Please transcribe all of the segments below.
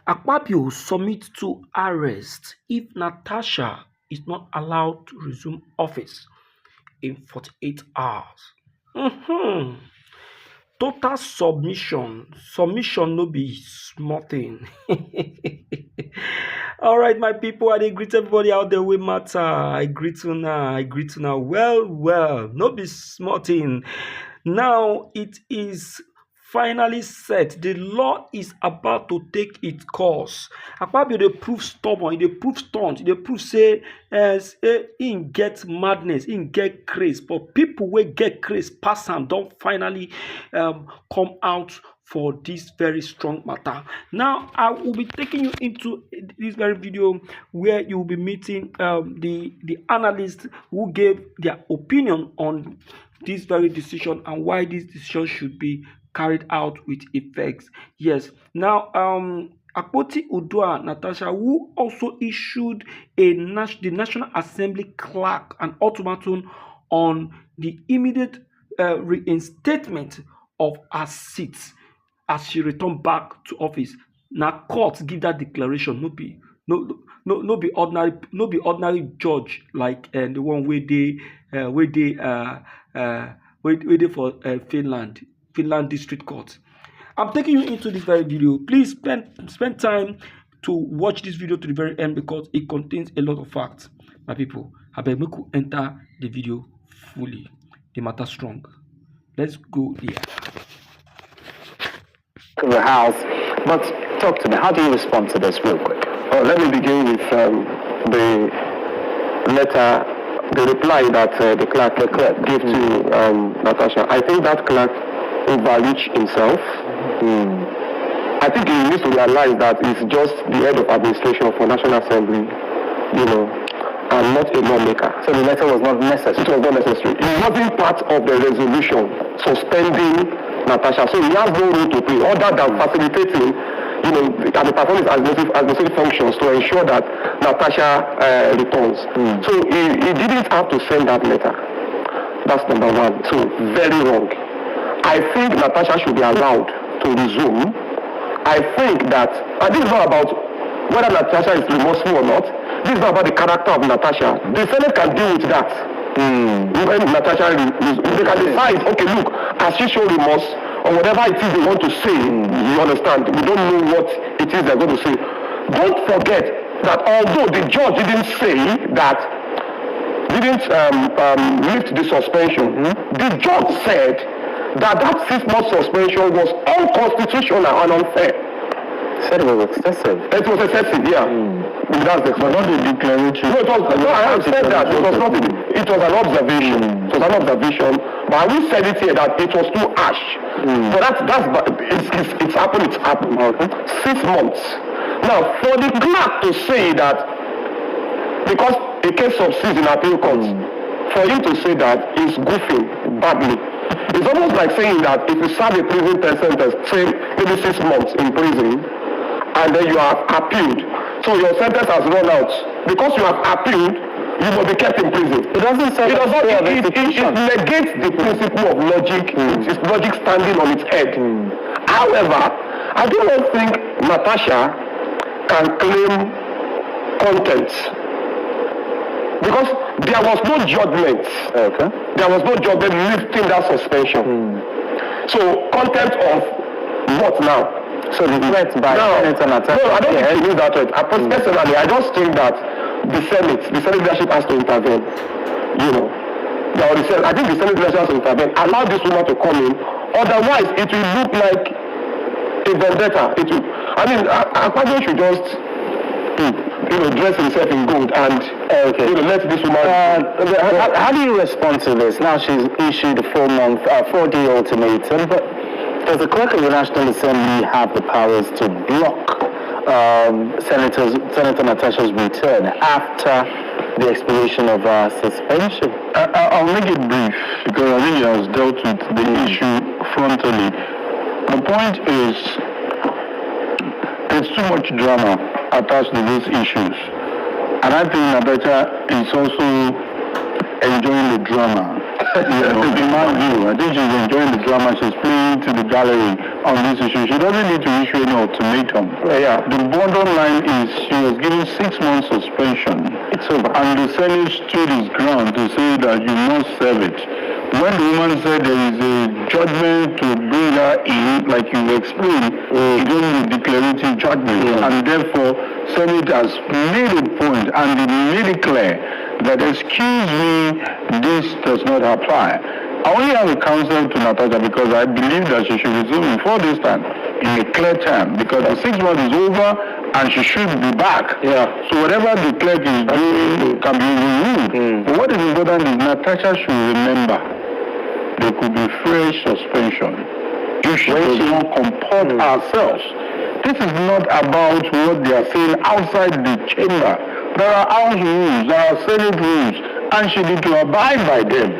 Akpabio submit to arrest if Natasha is not allowed to resume office in 48 hours. Total submission no be small thing. All right, my people, I greet everybody out there with matter. I greet you now. Well, no be small thing. Now it is finally set. The law is about to take its course. Akpabio dey prove stubborn, dey prove stunt, dey prove say him get madness, him get craze. But people wey get craze pass am don finally come out for this very strong matter. Now I will be taking you into this very video where you will be meeting the analysts who gave their opinion on this very decision and why this decision should be carried out with effects. Yes. Now, Akpoti Udua Natasha, who also issued the National Assembly clerk an ultimatum on the immediate reinstatement of her seat as she returned back to office. Now, court give that declaration. No be ordinary judge like the one where they for Finland District Court. I'm taking you into this very video. Please spend time to watch this video to the very end because it contains a lot of facts. My people, I beg you enter the video fully. The matter strong. Let's go here. To the house, but talk to me. How do you respond to this, real quick? Well, let me begin with the letter, the reply that the clerk gave to Natasha. I think that clerk overreached himself. I think he needs to realize that he's just the head of administration for National Assembly, and not a lawmaker. So the letter was not necessary? It was not necessary. It wasn't part of the resolution suspending Natasha. So he has no role to play other than facilitating, and the performance administrative functions to ensure that Natasha returns. So he didn't have to send that letter. That's number one. So very wrong. I think Natasha should be allowed to resume. I think that, and this is not about whether Natasha is remorseful or not. This is not about the character of Natasha. The Senate can deal with that. When Natasha, they can decide, okay, look, has she shown remorse or whatever it is they want to say, you understand? We don't know what it is they're going to say. Don't forget that although the judge didn't say that, didn't lift the suspension, the judge said that 6-month suspension was unconstitutional and unfair. Said it was excessive. It was excessive, yeah. That's the not the declaration. No, I have said that. It was not. It was an observation. It was an observation. But I will say it here that it was too harsh. But it's happened. It's happened. Okay. 6 months. Now, for the clerk to say that, because a case subsists in appeal court, for him to say that is goofing badly. It's almost like saying that if you serve a prison sentence, say maybe 6 months in prison, and then you have appealed, so your sentence has run out. Because you have appealed, you will be kept in prison. It doesn't say it negates the principle of logic. It's logic standing on its head. However, I don't think Natasha can claim contempt. Because there was no judgment. Okay. There was no judgment lifting that suspension. So contempt of what now? So the threat by Senator Natasha. No, I don't think use that threat. Personally, I just think that the Senate leadership has to intervene. I think the Senate leadership has to intervene. Allow this woman to come in. Otherwise, it will look like a vendetta. Akpabio should just dress himself in gold and let this woman. How do you respond to this? Now she's issued a 4-day ultimatum, but does the clerk of the National Assembly have the powers to block Senator Natasha's return after the expiration of suspension? I'll make it brief because I think he has dealt with the issue frontally. The point is, there's too much drama attached to these issues. And I think Natasha is also enjoying the drama. In my view, I think she's enjoying the drama. She's playing to the gallery on this issue. She doesn't need to issue any ultimatum. Yeah. The bottom line is she was given 6 months suspension. It's over. And the Senate stood his ground to say that you must serve it. When the woman said there is a judgment to bring her in, like you explained, it was a declarative judgment. And therefore, Senate has made a point and they made it clear that, excuse me, this does not apply. I only have a counsel to Natasha because I believe that she should resume before this time in a clear time, because the 6 months is over and she should be back. Yeah. So whatever the clerk is doing can be removed. But what is important is Natasha should remember there could be fresh suspension if she does not comport herself. This is not about what they are saying outside the chamber. There are house rules, there are Senate rules, and she needs to abide by them.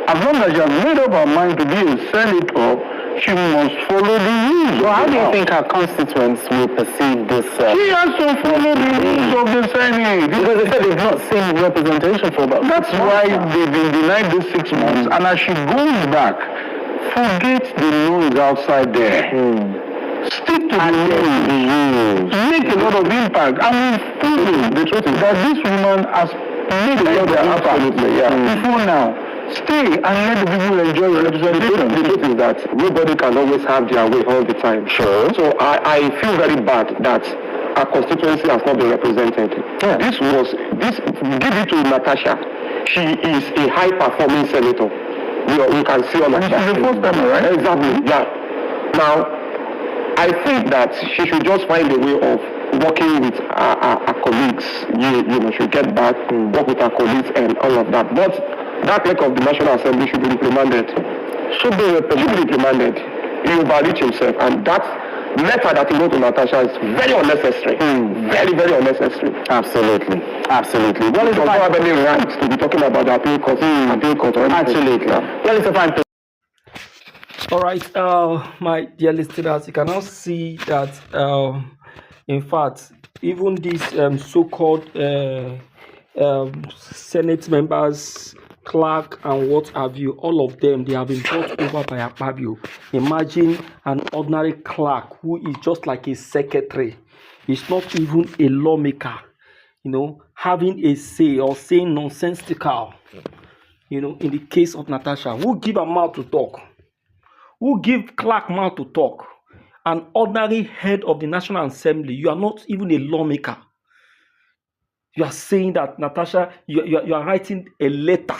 As long as she has made up her mind to be a senator, she must follow the rules. So how do you think her constituents will perceive this? She has to follow the rules of the Senate. Because they said they've not seen representation for about. That's why they've been denied these 6 months. And as she goes back, forget the noise outside there. Stick to the rules. Make a lot of impact. And we feel the truth is that this woman has made a lot of impact. Before now. Stay and let the people enjoy your representation. The truth is that nobody can always have their way all the time. Sure. So I feel very bad that our constituency has not been represented. Yeah. Give it to Natasha. She is a high performing senator. We can see all of that. She's the first time, right? Exactly. Yeah. Now, I think that she should just find a way of working with our colleagues. You know, should get back, work with our colleagues and all of that. But that clerk of the National Assembly should be reprimanded. Should be reprimanded. He overreached himself, and that letter that he wrote to Natasha is very unnecessary. Very, very unnecessary. Absolutely. Well, it's not have any right to be talking about the appeal court. Absolutely. Well, it's a fine. All right, my dear listeners, you can now see that, in fact, even these so-called Senate members, clerk, and what have you, all of them, they have been brought over by Akpabio. Imagine an ordinary clerk who is just like a secretary. He's not even a lawmaker, having a say or saying nonsensical, in the case of Natasha. Who give a mouth to talk? Who give clerk mouth to talk? An ordinary head of the National Assembly. You are not even a lawmaker. You are saying that Natasha, you are writing a letter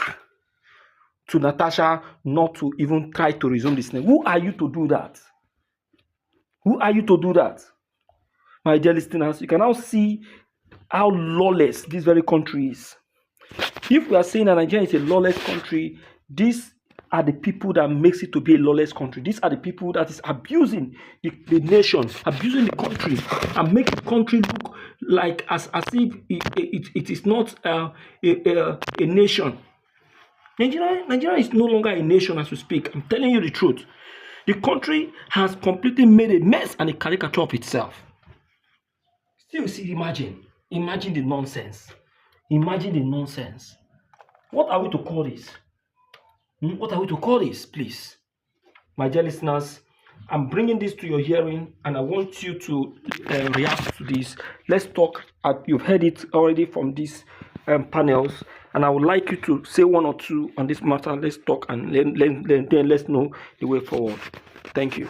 to Natasha not to even try to resume this thing. Who are you to do that? Who are you to do that? My dear listeners, you can now see how lawless this very country is. If we are saying that Nigeria is a lawless country, these are the people that makes it to be a lawless country. These are the people that is abusing the nation, abusing the country, and make the country look like as if it is not a nation. Nigeria is no longer a nation as we speak. I'm telling you the truth. The country has completely made a mess and a caricature of itself. Still, see, imagine the nonsense. Imagine the nonsense. What are we to call this? What are we to call this, please? My dear listeners, I'm bringing this to your hearing and I want you to react to this. Let's talk. You've heard it already from these panels, and I would like you to say one or two on this matter. Let's talk and then let's know the way forward. Thank you.